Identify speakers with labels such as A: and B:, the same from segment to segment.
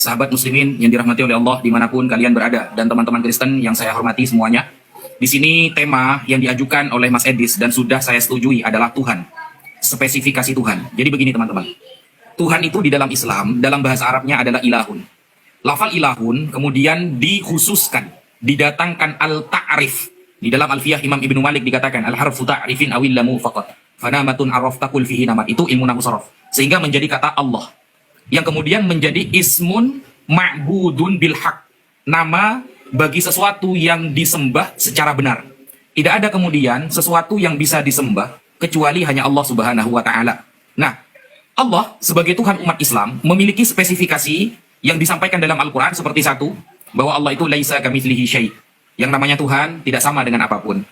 A: Sahabat muslimin yang dirahmati oleh Allah dimanapun kalian berada, dan teman-teman Kristen yang saya hormati semuanya. Di sini tema yang diajukan oleh Mas Edis dan sudah saya setujui adalah Tuhan. Spesifikasi Tuhan. Jadi begini teman-teman. Tuhan itu di dalam Islam, dalam bahasa Arabnya adalah ilahun. Lafal ilahun kemudian dikhususkan, didatangkan al-ta'rif. Di dalam Alfiyah Imam Ibnu Malik dikatakan al-harfu ta'rifin awil lamu faqat. Fanamatun araftakul fihi namat. Itu ilmu nahwu sharaf. Sehingga menjadi kata Allah. Yang kemudian menjadi ismun ma'budun bil haq, nama bagi sesuatu yang disembah secara benar. Tidak ada kemudian sesuatu yang bisa disembah kecuali hanya Allah Subhanahu wa taala. Nah, Allah sebagai Tuhan umat Islam memiliki spesifikasi yang disampaikan dalam Al-Qur'an seperti satu, bahwa Allah itu laisa kamitslihi syai'. Yang namanya Tuhan tidak sama dengan apapun.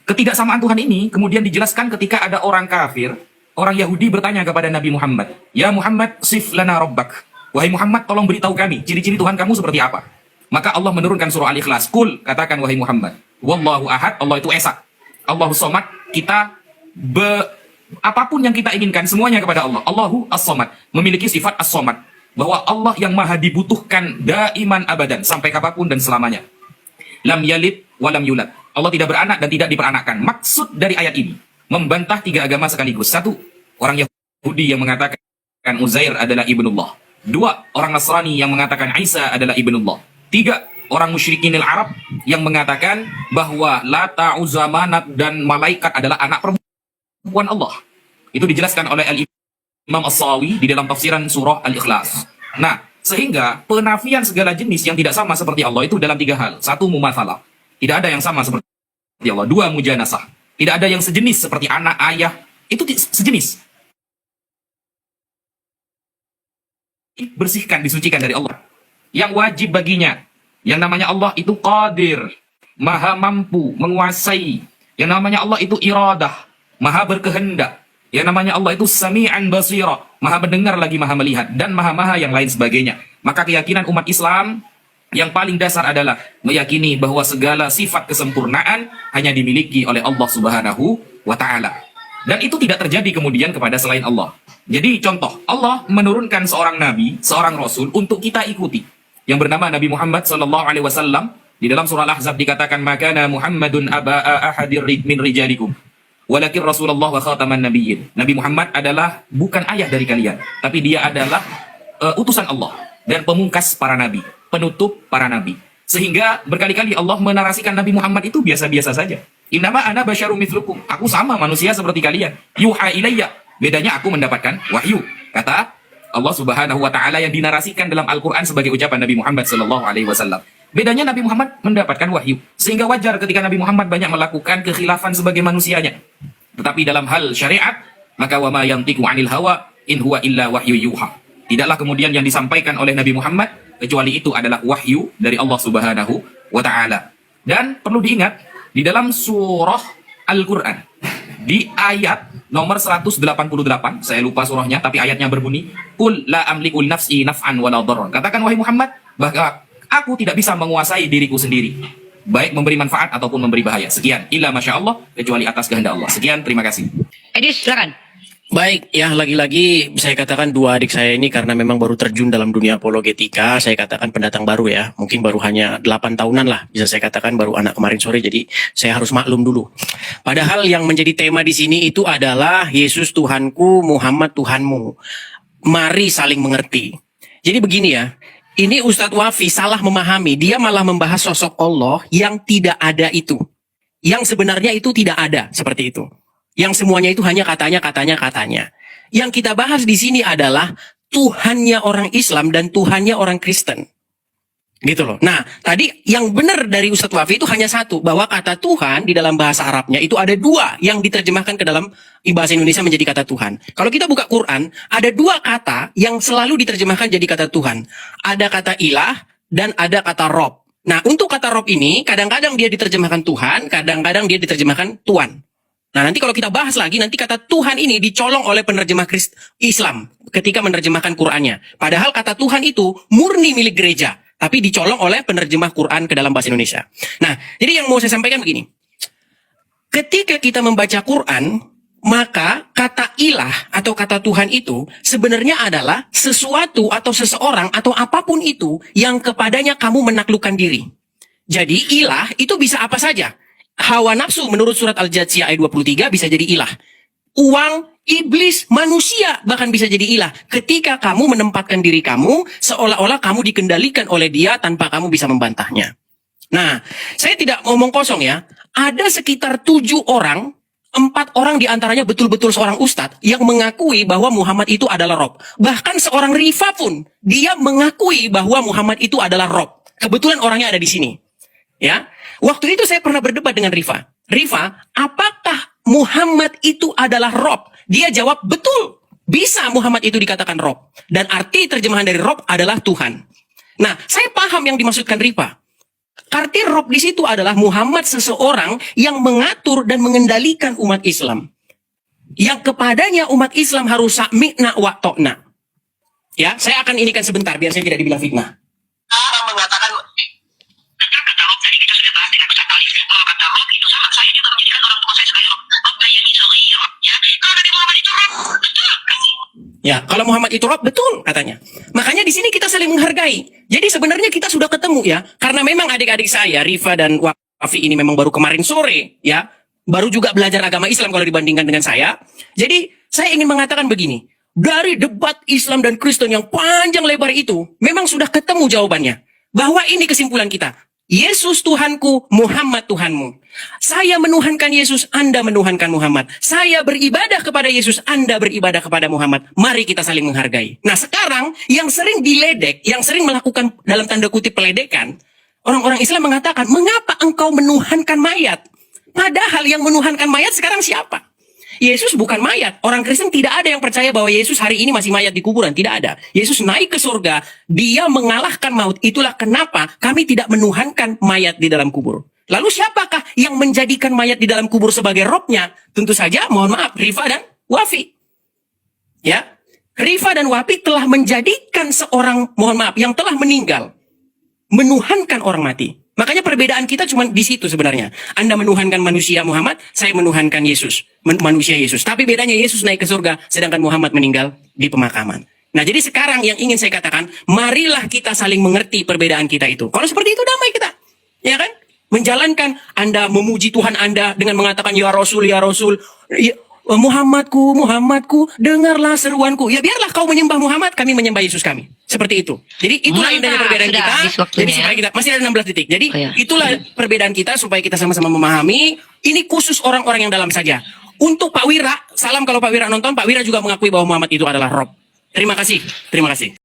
A: Ketidaksamaan Tuhan ini kemudian dijelaskan ketika ada orang kafir. Orang Yahudi bertanya kepada Nabi Muhammad, "Ya Muhammad, sif lana rabbak." Wahai Muhammad, tolong beritahu kami, ciri-ciri Tuhan kamu seperti apa? Maka Allah menurunkan surah Al-Ikhlas. Kul, katakan wahai Muhammad, wallahu ahad, Allah itu esa. Allahu somad, apapun yang kita inginkan, semuanya kepada Allah. Allahu as-somad, memiliki sifat as-somad. Bahwa Allah yang maha dibutuhkan daiman abadan, sampai kapanpun dan selamanya. Lam yalid walam yulad. Allah tidak beranak dan tidak diperanakkan. Maksud dari ayat ini membantah tiga agama sekaligus. Satu, orang Yahudi yang mengatakan Uzair adalah ibnullah. Dua, orang Nasrani yang mengatakan Isa adalah ibnullah. Tiga, orang musyrikinil Arab yang mengatakan bahwa Lata, Uzza, Manat dan malaikat adalah anak perempuan Allah. Itu dijelaskan oleh Al-Imam As-Sawi di dalam tafsiran surah Al-Ikhlas. Nah, sehingga penafian segala jenis yang tidak sama seperti Allah itu dalam tiga hal. Satu, mumatsalah. Tidak ada yang sama seperti Allah. Dua, mujanasah. Tidak ada yang sejenis seperti anak, ayah. Itu sejenis. Bersihkan, disucikan dari Allah. Yang wajib baginya, yang namanya Allah itu qadir, maha mampu, menguasai. Yang namanya Allah itu iradah, maha berkehendak. Yang namanya Allah itu sami'an basira, maha mendengar lagi maha melihat. Dan maha-maha yang lain sebagainya. Maka keyakinan umat Islam yang paling dasar adalah meyakini bahwa segala sifat kesempurnaan hanya dimiliki oleh Allah Subhanahu wa taala. Dan itu tidak terjadi kemudian kepada selain Allah. Jadi contoh, Allah menurunkan seorang nabi, seorang rasul untuk kita ikuti, yang bernama Nabi Muhammad sallallahu alaihi wasallam. Di dalam surah Al-Ahzab dikatakan makana Muhammadun aba'a ahadir min rijalikum walakin Rasulullah wa khataman nabiyyin. Nabi Muhammad adalah bukan ayah dari kalian, tapi dia adalah utusan Allah dan pemungkas para nabi, penutup para nabi. Sehingga berkali-kali Allah menarasikan Nabi Muhammad itu biasa-biasa saja. Innama ana basyarum mithlukum. Aku sama manusia seperti kalian. Yuha ilayya. Bedanya aku mendapatkan wahyu. Kata Allah Subhanahu wa taala yang dinarasikan dalam Al-Qur'an sebagai ucapan Nabi Muhammad sallallahu alaihi wasallam. Bedanya Nabi Muhammad mendapatkan wahyu. Sehingga wajar ketika Nabi Muhammad banyak melakukan kekhilafan sebagai manusianya. Tetapi dalam hal syariat, maka wa ma yantiqu 'anil hawa in huwa illa wahyu yuha. Tidaklah kemudian yang disampaikan oleh Nabi Muhammad kecuali itu adalah wahyu dari Allah Subhanahu wa taala. Dan perlu diingat di dalam surah Al-Qur'an di ayat nomor 188, saya lupa surahnya tapi ayatnya berbunyi, "Qul la amliku li nafsi naf'an wa la dharran." Katakan wahai Muhammad bahwa aku tidak bisa menguasai diriku sendiri, baik memberi manfaat ataupun memberi bahaya. Sekian, illa masya Allah, kecuali atas kehendak Allah. Sekian, terima kasih.
B: Edis, silakan.
C: Baik, ya lagi-lagi saya katakan dua adik saya ini karena memang baru terjun dalam dunia apologetika, saya katakan pendatang baru ya, mungkin baru hanya 8 tahunan lah, bisa saya katakan baru anak kemarin sore, jadi saya harus maklum dulu. Padahal yang menjadi tema di sini itu adalah Yesus Tuhanku, Muhammad Tuhanmu. Mari saling mengerti. Jadi begini ya, ini Ustadz Wafi salah memahami, dia malah membahas sosok Allah yang tidak ada itu. Yang sebenarnya itu tidak ada, seperti itu. Yang semuanya itu hanya katanya. Yang kita bahas di sini adalah Tuhannya orang Islam dan Tuhannya orang Kristen. Gitu loh. Nah, tadi yang benar dari Ustadz Wafi itu hanya satu, bahwa kata Tuhan di dalam bahasa Arabnya itu ada dua yang diterjemahkan ke dalam bahasa Indonesia menjadi kata Tuhan. Kalau kita buka Quran, ada dua kata yang selalu diterjemahkan jadi kata Tuhan. Ada kata ilah dan ada kata Rob. Nah, untuk kata Rob ini, kadang-kadang dia diterjemahkan Tuhan, kadang-kadang dia diterjemahkan Tuan. Nah, nanti kalau kita bahas lagi, nanti kata Tuhan ini dicolong oleh penerjemah Islam ketika menerjemahkan Qurannya. Padahal kata Tuhan itu murni milik gereja, tapi dicolong oleh penerjemah Quran ke dalam bahasa Indonesia. Nah, jadi yang mau saya sampaikan begini. Ketika kita membaca Quran, Maka kata ilah atau kata Tuhan itu sebenarnya adalah sesuatu atau seseorang atau apapun itu yang kepadanya kamu menaklukkan diri. Jadi ilah itu bisa apa saja. Hawa nafsu menurut surat Al-Jathiyah ayat 23 bisa jadi ilah. Uang, iblis, manusia bahkan bisa jadi ilah. Ketika kamu menempatkan diri kamu seolah-olah kamu dikendalikan oleh dia tanpa kamu bisa membantahnya. Nah, saya tidak ngomong kosong ya. Ada sekitar 7 orang, 4 orang diantaranya betul-betul seorang ustadz yang mengakui bahwa Muhammad itu adalah Rob. Bahkan seorang Rifa pun dia mengakui bahwa Muhammad itu adalah Rob. Kebetulan orangnya ada di sini. Ya, waktu itu saya pernah berdebat dengan Rifa. Rifa, apakah Muhammad itu adalah Rob? Dia jawab betul. Bisa Muhammad itu dikatakan Rob. Dan arti terjemahan dari Rob adalah Tuhan. Nah, saya paham yang dimaksudkan Rifa. Arti Rob di situ adalah Muhammad seseorang yang mengatur dan mengendalikan umat Islam. Yang kepadanya umat Islam harus sami'na wa ta'na. Ya, saya akan inikan sebentar biar saya tidak dibilang fitnah. Mengatakan kata Rob tadi kita sudah bahas dengan Ustaz Alif. Kalau kata Rob itu sama saya juga menjadikan orang tua saya sebagai Rob. Rob bayani sahih Rob ya. Kalau Nabi Muhammad itu Rob, betul. Ya, kalau Muhammad itu Rob, betul katanya. Makanya di sini kita saling menghargai. Jadi sebenarnya kita sudah ketemu ya. Karena memang adik-adik saya, Rifa dan Wafi ini memang baru kemarin sore ya. Baru juga belajar agama Islam kalau dibandingkan dengan saya. Jadi saya ingin mengatakan begini. Dari debat Islam dan Kristen yang panjang lebar itu, memang sudah ketemu jawabannya. Bahwa ini kesimpulan kita. Yesus Tuhanku, Muhammad Tuhanmu. Saya menuhankan Yesus, Anda menuhankan Muhammad. Saya beribadah kepada Yesus, Anda beribadah kepada Muhammad. Mari kita saling menghargai. Nah sekarang, yang sering diledek, yang sering melakukan dalam tanda kutip peledekan, orang-orang Islam mengatakan, mengapa engkau menuhankan mayat? Padahal yang menuhankan mayat sekarang siapa? Yesus bukan mayat. Orang Kristen tidak ada yang percaya bahwa Yesus hari ini masih mayat di kuburan. Tidak ada. Yesus naik ke surga. Dia mengalahkan maut. Itulah kenapa kami tidak menuhankan mayat di dalam kubur. Lalu siapakah yang menjadikan mayat di dalam kubur sebagai robnya? Tentu saja, mohon maaf, Rifa dan Wafi. Ya, Rifa dan Wafi telah menjadikan seorang, mohon maaf, yang telah meninggal. Menuhankan orang mati. Makanya perbedaan kita cuma di situ sebenarnya. Anda menuhankan manusia Muhammad, saya menuhankan Yesus. Manusia Yesus. Tapi bedanya Yesus naik ke surga, sedangkan Muhammad meninggal di pemakaman. Nah jadi sekarang yang ingin saya katakan, marilah kita saling mengerti perbedaan kita itu. Kalau seperti itu damai kita. Ya kan? Menjalankan Anda memuji Tuhan Anda dengan mengatakan, Ya Rasul, Ya Rasul. Ya, Muhammadku, Muhammadku, dengarlah seruanku. Ya biarlah kau menyembah Muhammad, kami menyembah Yesus kami. Seperti itu. Jadi itulah indahnya perbedaan kita. Jadi supaya kita masih ada 16 detik. Jadi itulah perbedaan kita supaya kita sama-sama memahami. Ini khusus orang-orang yang dalam saja. Untuk Pak Wira, salam kalau Pak Wira nonton. Pak Wira juga mengakui bahwa Muhammad itu adalah Rob. Terima kasih. Terima kasih.